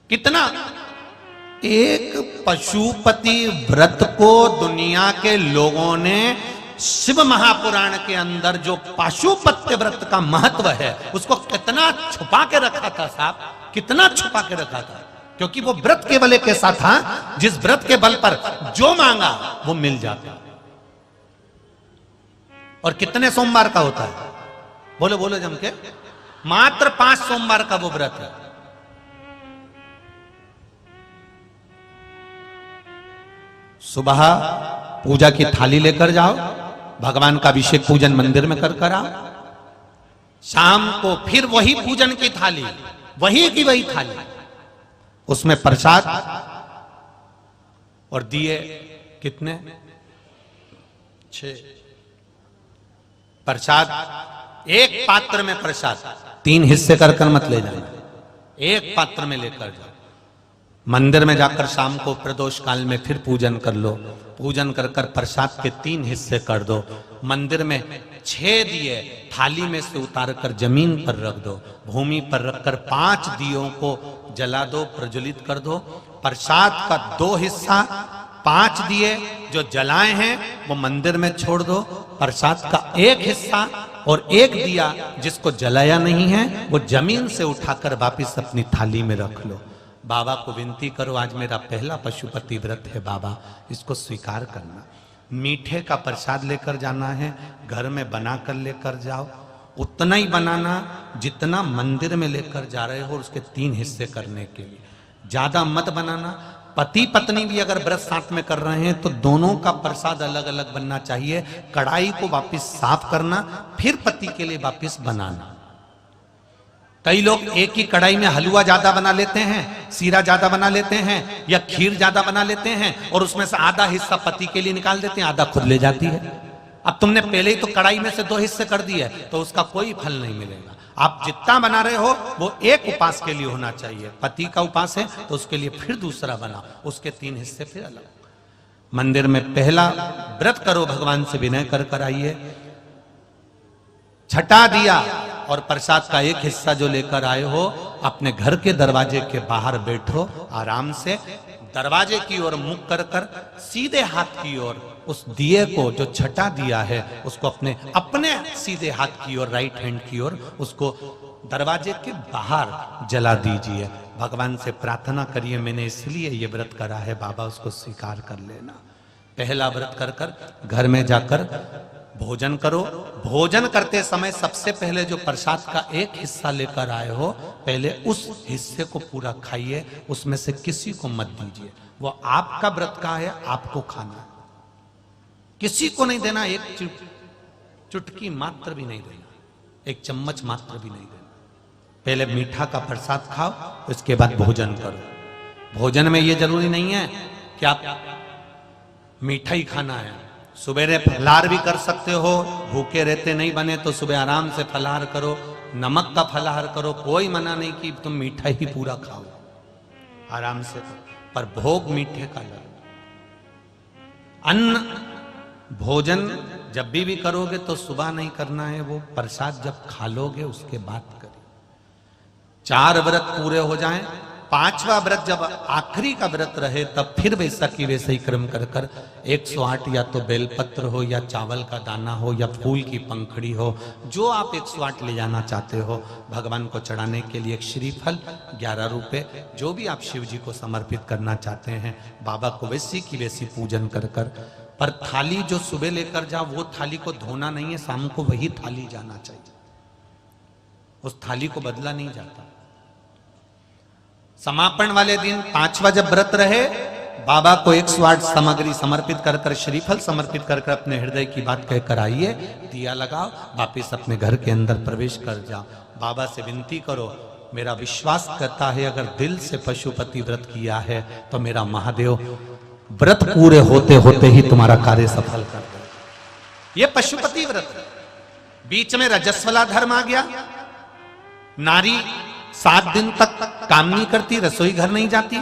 कितना? एक पशुपति व्रत को दुनिया के लोगों ने शिव महापुराण के अंदर जो पशुपति व्रत का महत्व है उसको कितना छुपा के रखा था साहब, कितना छुपा के रखा था। क्योंकि वो व्रत केवल एक ऐसा था जिस व्रत के बल पर जो मांगा वो मिल जाता। और कितने सोमवार का होता है? बोलो बोलो जम के। मात्र 5 सोमवार का वो व्रत है। सुबह पूजा की थाली लेकर जाओ, भगवान का अभिषेक पूजन मंदिर में कर आओ। शाम को फिर वही पूजन की थाली, वही की वही थाली, उसमें प्रसाद और दिए कितने? 6 प्रसाद। एक पात्र में प्रसाद, 3 हिस्से कर मत ले जाना, एक पात्र में लेकर जाओ। मंदिर में जाकर शाम को प्रदोष काल में फिर पूजन कर लो। पूजन कर प्रसाद के 3 हिस्से कर दो। मंदिर में 6 दिए थाली में से उतार कर जमीन पर रख दो। भूमि पर रखकर 5 दियों को जला दो, प्रज्वलित कर दो। प्रसाद का 2 हिस्सा, 5 दिए जो जलाए हैं वो मंदिर में छोड़ दो। प्रसाद का 1 हिस्सा और 1 दिया जिसको जलाया नहीं है वो जमीन से उठाकर वापिस अपनी थाली में रख लो। बाबा को विनती करो, आज मेरा पहला पशुपति व्रत है बाबा, इसको स्वीकार करना। मीठे का प्रसाद लेकर जाना है, घर में बनाकर लेकर जाओ। उतना ही बनाना जितना मंदिर में लेकर जा रहे हो, उसके 3 हिस्से करने के लिए। ज्यादा मत बनाना। पति पत्नी भी अगर व्रत साथ में कर रहे हैं तो दोनों का प्रसाद अलग अलग बनना चाहिए। कढ़ाई को वापिस साफ करना, फिर पति के लिए वापिस बनाना। कई लोग एक ही कढ़ाई में हलवा ज्यादा बना लेते हैं, सीरा ज्यादा बना लेते हैं या खीर ज्यादा बना लेते हैं और उसमें से आधा हिस्सा पति के लिए निकाल देते हैं, आधा खुद ले जाती है। अब तुमने पहले ही तो कढ़ाई में से 2 हिस्से कर दिए तो उसका कोई फल नहीं मिलेगा। आप जितना बना रहे हो वो एक उपास के लिए होना चाहिए। पति का उपास है तो उसके लिए फिर दूसरा बनाओ, उसके 3 हिस्से फिर अलग। मंदिर में पहला व्रत करो, भगवान से विनय कर आइए। छठा दिया और प्रसाद का 1 हिस्सा जो लेकर आए हो अपने घर के दरवाजे के बाहर बैठो आराम से। दरवाजे की ओर मुख कर सीधे हाथ की ओर उस दिए को, जो छठा दिया है, उसको अपने सीधे हाथ की ओर, राइट हैंड की ओर, उसको दरवाजे के बाहर जला दीजिए। भगवान से प्रार्थना करिए, मैंने इसलिए ये व्रत करा है बाबा, उसको स्वीकार कर लेना। पहला व्रत कर घर में जाकर भोजन करो। भोजन करते समय सबसे पहले जो प्रसाद का 1 हिस्सा लेकर आए हो, पहले उस हिस्से को पूरा खाइए, उसमें से किसी को मत दीजिए। वो आपका व्रत का है, आपको खाना है, किसी को नहीं देना। एक चुटकी मात्र भी नहीं देना, 1 चम्मच मात्र भी नहीं देना। पहले मीठा का प्रसाद खाओ, उसके बाद भोजन करो। भोजन में ये जरूरी नहीं है कि आप मीठा ही खाना है। सुबेरे फलाहार भी कर सकते हो, भूखे रहते नहीं बने तो सुबह आराम से फलाहार करो, नमक का फलाहार करो। कोई मना नहीं कि तुम मीठा ही पूरा खाओ, आराम से। पर भोग मीठे का लग। अन्न भोजन जब भी करोगे तो सुबह नहीं करना है, वो प्रसाद जब खा लोगे उसके बाद करिए। 4 व्रत पूरे हो जाएं, 5वां व्रत जब आखिरी का व्रत रहे तब फिर वैसा की वैसे ही क्रम कर 108 या तो बेलपत्र हो या चावल का दाना हो या फूल की पंखड़ी हो, जो आप 108 ले जाना चाहते हो भगवान को चढ़ाने के लिए। एक श्रीफल 11 रुपए, जो भी आप शिव जी को समर्पित करना चाहते हैं, बाबा को वैसी की वैसी पूजन कर। पर थाली जो सुबह लेकर जाओ वो थाली को धोना नहीं है, शाम को वही थाली जाना चाहिए, उस थाली को बदला नहीं जाता। समापन वाले दिन 5वां जब व्रत रहे, बाबा को 108 सामग्री समर्पित कर श्रीफल समर्पित कर अपने हृदय की बात कहकर आइए, दिया लगाओ, वापिस अपने घर के अंदर प्रवेश कर जाओ। बाबा से विनती करो, मेरा विश्वास करता है अगर दिल से पशुपति व्रत किया है तो मेरा महादेव व्रत पूरे होते होते ही तुम्हारा कार्य सफल कर दे। ये पशुपति व्रत। बीच में रजस्वला धर्म आ गया, नारी 7 दिन तक काम नहीं करती, रसोई घर नहीं जाती।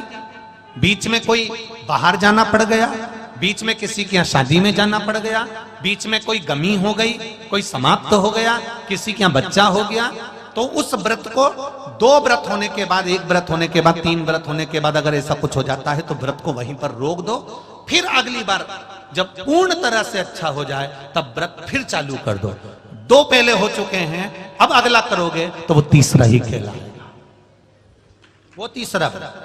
बीच में कोई बाहर जाना पड़ गया, बीच में किसी के यहाँ शादी में जाना पड़ गया, बीच में कोई गमी हो गई, कोई समाप्त हो गया, किसी के यहाँ बच्चा हो गया, तो उस व्रत को 2 व्रत होने के बाद, 1 व्रत होने के बाद, 3 व्रत होने के बाद अगर ऐसा कुछ हो जाता है तो व्रत को वहीं पर रोक दो, फिर अगली बार जब पूर्ण तरह से अच्छा हो जाए तब व्रत फिर चालू कर दो। 2 पहले हो चुके हैं, अब अगला करोगे तो वो तीसरा ही कहलाएगा, वो तीसरा व्रत।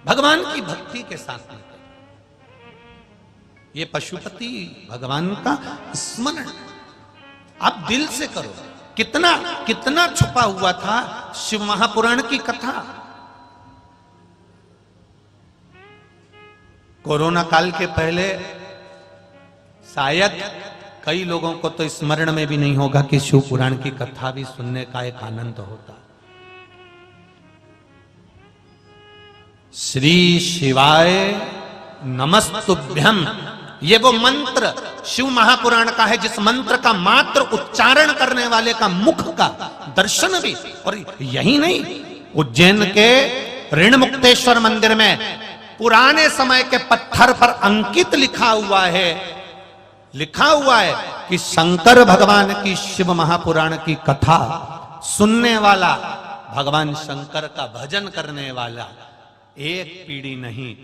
भगवान की भक्ति के साथ में ये पशुपति भगवान का स्मरण आप दिल से करो। कितना कितना छुपा हुआ था शिव महापुराण की कथा। कोरोना काल के पहले शायद कई लोगों को तो स्मरण में भी नहीं होगा कि शिव पुराण की कथा भी सुनने का एक आनंद होता। श्री शिवाय नमस्तुभ्यम, ये वो मंत्र शिव महापुराण का है जिस मंत्र का मात्र उच्चारण करने वाले का मुख का दर्शन भी। और यही नहीं, उज्जैन के ऋणमुक्तेश्वर मंदिर में पुराने समय के पत्थर पर अंकित लिखा हुआ है कि शंकर भगवान की शिव महापुराण की कथा सुनने वाला, भगवान शंकर का भजन करने वाला एक पीढ़ी नहीं,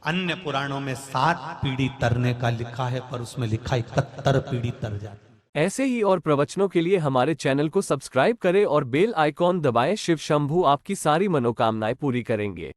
अन्य पुराणों में 7 पीढ़ी तरने का लिखा है, पर उसमें लिखा 71 पीढ़ी तर जाती। ऐसे ही और प्रवचनों के लिए हमारे चैनल को सब्सक्राइब करें और बेल आइकॉन दबाएं। शिव शंभू आपकी सारी मनोकामनाएं पूरी करेंगे।